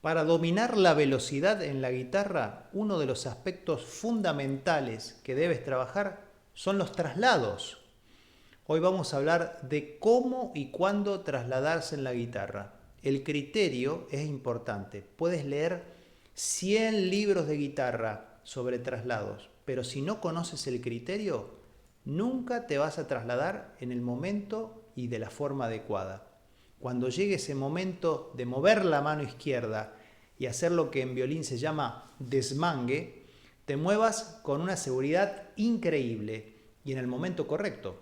Para dominar la velocidad en la guitarra, uno de los aspectos fundamentales que debes trabajar son los traslados. Hoy vamos a hablar de cómo y cuándo trasladarse en la guitarra. El criterio es importante. Puedes leer 100 libros de guitarra sobre traslados, pero si no conoces el criterio, nunca te vas a trasladar en el momento y de la forma adecuada. Cuando llegue ese momento de mover la mano izquierda y hacer lo que en violín se llama desmangue, te muevas con una seguridad increíble y en el momento correcto.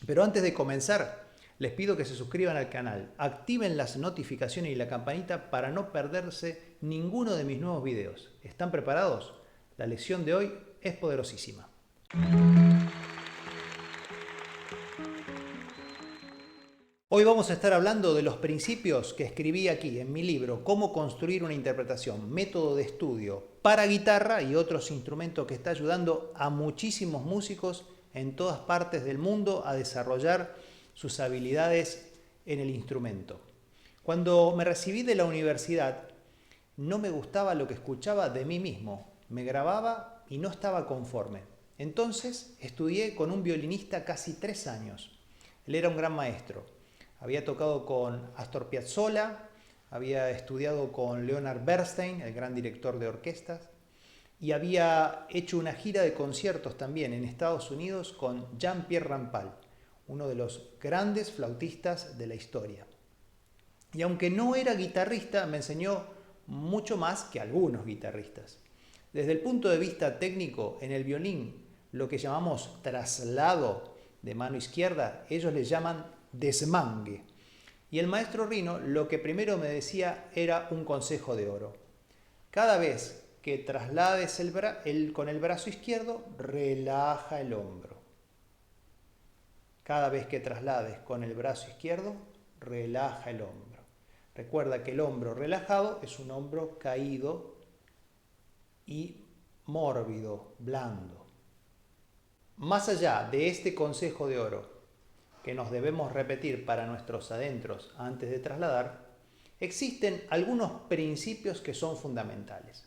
Pero antes de comenzar, les pido que se suscriban al canal, activen las notificaciones y la campanita para no perderse ninguno de mis nuevos videos. ¿Están preparados? La lección de hoy es poderosísima. Hoy vamos a estar hablando de los principios que escribí aquí en mi libro, Cómo construir una interpretación, método de estudio para guitarra y otros instrumentos que está ayudando a muchísimos músicos en todas partes del mundo a desarrollar sus habilidades en el instrumento. Cuando me recibí de la universidad, no me gustaba lo que escuchaba de mí mismo, me grababa y no estaba conforme. Entonces estudié con un violinista casi 3 años. Él era un gran maestro. Había tocado con Astor Piazzolla, había estudiado con Leonard Bernstein, el gran director de orquestas, y había hecho una gira de conciertos también en Estados Unidos con Jean-Pierre Rampal, uno de los grandes flautistas de la historia. Y aunque no era guitarrista, me enseñó mucho más que algunos guitarristas. Desde el punto de vista técnico, en el violín, lo que llamamos traslado de mano izquierda, ellos le llaman desmangue. Y el maestro Rino lo que primero me decía era un consejo de oro. Cada vez que traslades con el brazo izquierdo, relaja el hombro. Cada vez que traslades con el brazo izquierdo, relaja el hombro. Recuerda que el hombro relajado es un hombro caído y mórbido, blando. Más allá de este consejo de oro, que nos debemos repetir para nuestros adentros antes de trasladar, existen algunos principios que son fundamentales.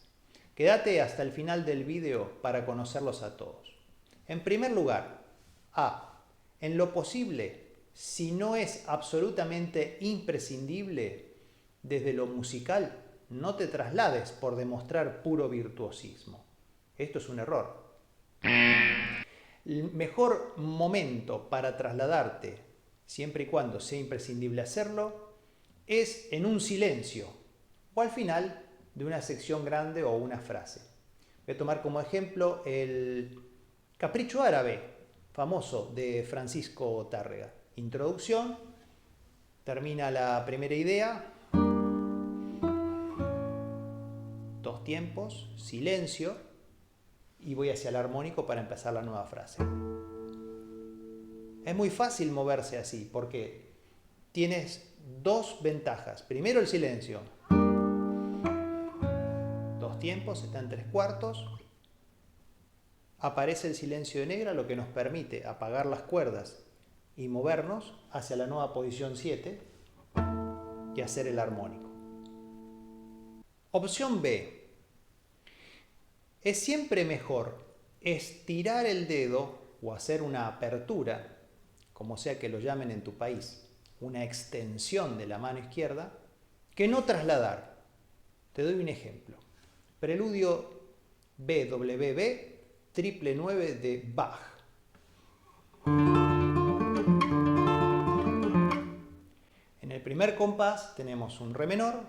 Quédate hasta el final del video para conocerlos a todos. En primer lugar, en lo posible, si no es absolutamente imprescindible, desde lo musical, no te traslades por demostrar puro virtuosismo. Esto es un error. El mejor momento para trasladarte, siempre y cuando sea imprescindible hacerlo, es en un silencio o al final de una sección grande o una frase. Voy a tomar como ejemplo el Capricho Árabe, famoso, de Francisco Tárrega. Introducción, termina la primera idea, 2 tiempos, silencio, y voy hacia el armónico para empezar la nueva frase. Es muy fácil moverse así porque tienes 2 ventajas. Primero el silencio. 2 tiempos, está en 3/4. Aparece el silencio de negra, lo que nos permite apagar las cuerdas y movernos hacia la nueva posición 7 y hacer el armónico. Opción B. Es siempre mejor estirar el dedo o hacer una apertura, como sea que lo llamen en tu país, una extensión de la mano izquierda, que no trasladar. Te doy un ejemplo. Preludio BWV 999 de Bach. En el primer compás tenemos un re menor,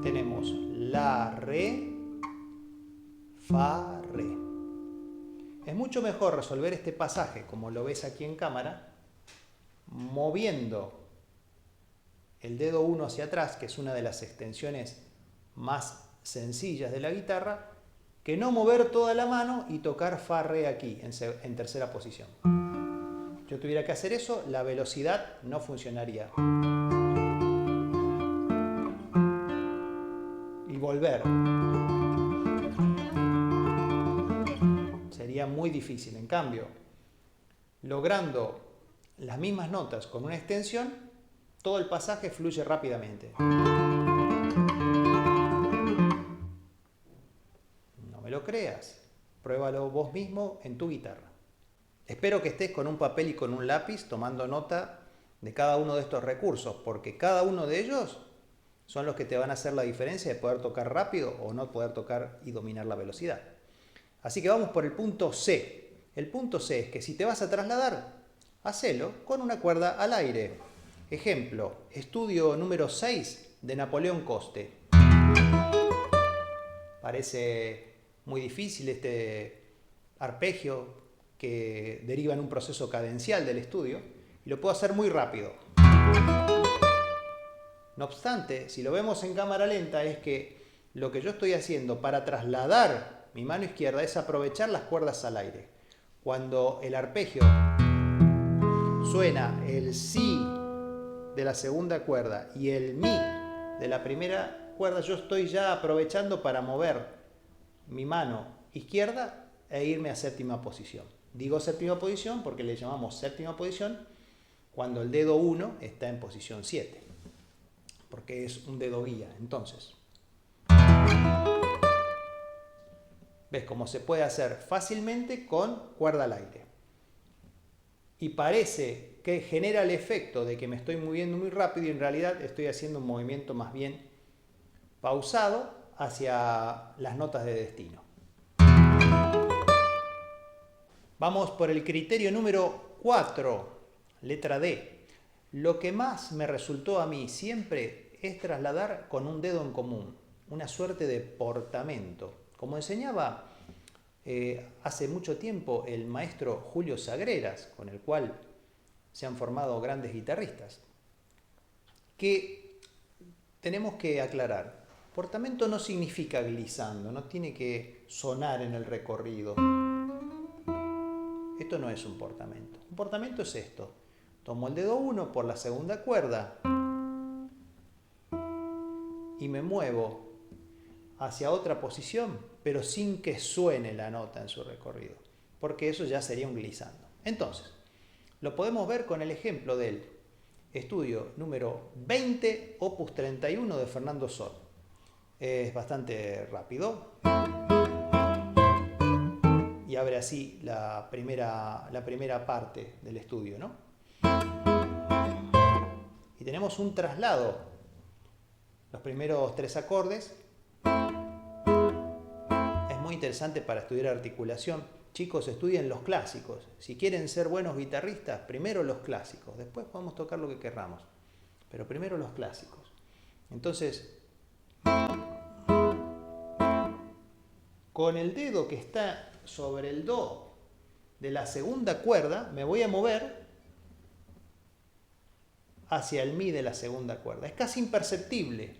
tenemos la, re, fa, re. Es mucho mejor resolver este pasaje, como lo ves aquí en cámara, moviendo el dedo 1 hacia atrás, que es una de las extensiones más sencillas de la guitarra, que no mover toda la mano y tocar fa, re aquí, en tercera posición. Yo tuviera que hacer eso, la velocidad no funcionaría. Y volver. Sería muy difícil. En cambio, logrando las mismas notas con una extensión, todo el pasaje fluye rápidamente. creas, pruébalo vos mismo en tu guitarra. Espero que estés con un papel y con un lápiz tomando nota de cada uno de estos recursos, porque cada uno de ellos son los que te van a hacer la diferencia de poder tocar rápido o no poder tocar y dominar la velocidad. Así que vamos por el punto C. El punto C es que si te vas a trasladar, hacelo con una cuerda al aire. Ejemplo, estudio número 6 de Napoleón Coste. Parece muy difícil este arpegio que deriva en un proceso cadencial del estudio y lo puedo hacer muy rápido. No obstante, si lo vemos en cámara lenta, es que lo que yo estoy haciendo para trasladar mi mano izquierda es aprovechar las cuerdas al aire. Cuando el arpegio suena el si de la segunda cuerda y el mi de la primera cuerda, yo estoy ya aprovechando para mover mi mano izquierda e irme a séptima posición. Digo séptima posición porque le llamamos séptima posición cuando el dedo 1 está en posición 7, porque es un dedo guía. Entonces, ¿ves cómo se puede hacer fácilmente con cuerda al aire? Y parece que genera el efecto de que me estoy moviendo muy rápido y en realidad estoy haciendo un movimiento más bien pausado hacia las notas de destino. Vamos por el criterio número 4, letra D. Lo que más me resultó a mí siempre es trasladar con un dedo en común, una suerte de portamento. Como enseñaba hace mucho tiempo el maestro Julio Sagreras, con el cual se han formado grandes guitarristas, que tenemos que aclarar. Portamento no significa glissando, no tiene que sonar en el recorrido. Esto no es un portamento. Un portamento es esto. Tomo el dedo 1 por la segunda cuerda y me muevo hacia otra posición, pero sin que suene la nota en su recorrido, porque eso ya sería un glissando. Entonces, lo podemos ver con el ejemplo del estudio número 20, opus 31 de Fernando Sor. Es bastante rápido y abre así la primera parte del estudio, ¿no? Y tenemos un traslado. Los primeros 3 acordes. Es muy interesante para estudiar articulación. Chicos, estudien los clásicos. Si quieren ser buenos guitarristas, primero los clásicos. Después podemos tocar lo que querramos. Pero primero los clásicos. Entonces, con el dedo que está sobre el do de la segunda cuerda, me voy a mover hacia el mi de la segunda cuerda. Es casi imperceptible,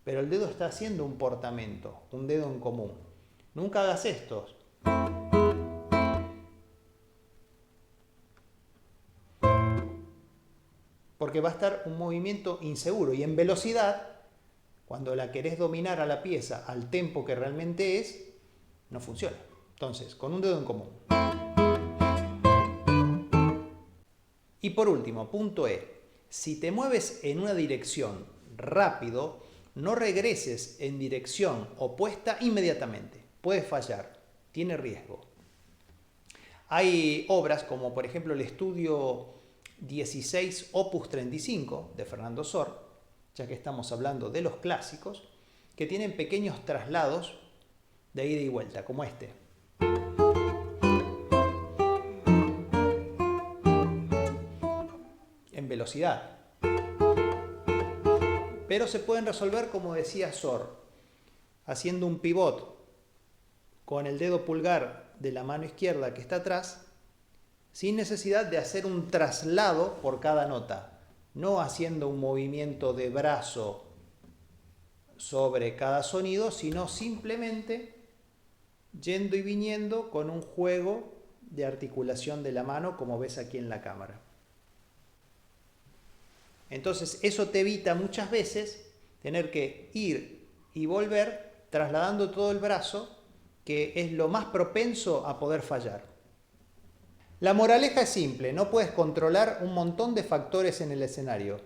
pero el dedo está haciendo un portamento, un dedo en común. Nunca hagas estos. Porque va a estar un movimiento inseguro y en velocidad, cuando la querés dominar a la pieza al tempo que realmente es, no funciona. Entonces, con un dedo en común. Y por último, punto E. Si te mueves en una dirección rápido, no regreses en dirección opuesta inmediatamente. Puedes fallar, tiene riesgo. Hay obras como por ejemplo el estudio 16 opus 35 de Fernando Sor, ya que estamos hablando de los clásicos, que tienen pequeños traslados de ida y vuelta, como este. En velocidad. Pero se pueden resolver, como decía Sor, haciendo un pivot con el dedo pulgar de la mano izquierda que está atrás, sin necesidad de hacer un traslado por cada nota, no haciendo un movimiento de brazo sobre cada sonido, sino simplemente yendo y viniendo con un juego de articulación de la mano, como ves aquí en la cámara. Entonces eso te evita muchas veces tener que ir y volver trasladando todo el brazo, que es lo más propenso a poder fallar. La moraleja es simple, no puedes controlar un montón de factores en el escenario,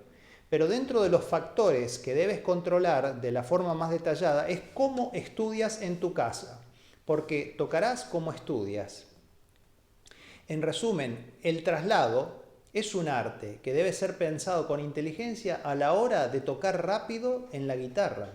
pero dentro de los factores que debes controlar de la forma más detallada es cómo estudias en tu casa. porque tocarás como estudias. En resumen, el traslado es un arte que debe ser pensado con inteligencia a la hora de tocar rápido en la guitarra.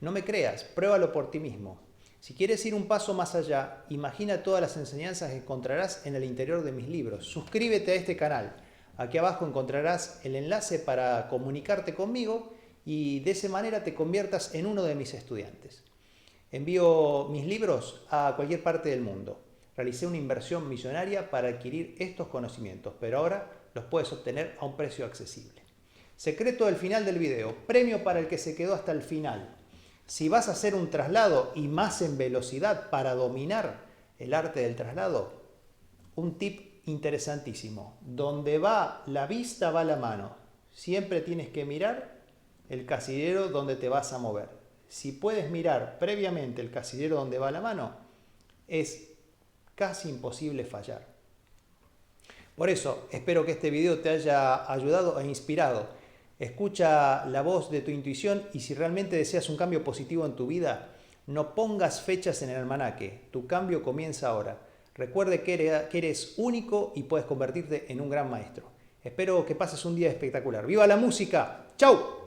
No me creas, pruébalo por ti mismo. Si quieres ir un paso más allá, imagina todas las enseñanzas que encontrarás en el interior de mis libros. Suscríbete a este canal. Aquí abajo encontrarás el enlace para comunicarte conmigo y de esa manera te conviertas en uno de mis estudiantes. Envío mis libros a cualquier parte del mundo. Realicé una inversión millonaria para adquirir estos conocimientos, pero ahora los puedes obtener a un precio accesible. Secreto del final del video, premio para el que se quedó hasta el final. Si vas a hacer un traslado y más en velocidad para dominar el arte del traslado, un tip interesantísimo. Donde va la vista va la mano. Siempre tienes que mirar el casillero donde te vas a mover. Si puedes mirar previamente el casillero donde va la mano, es casi imposible fallar. Por eso, espero que este video te haya ayudado e inspirado. Escucha la voz de tu intuición y si realmente deseas un cambio positivo en tu vida, no pongas fechas en el almanaque. Tu cambio comienza ahora. Recuerde que eres único y puedes convertirte en un gran maestro. Espero que pases un día espectacular. ¡Viva la música! ¡Chau!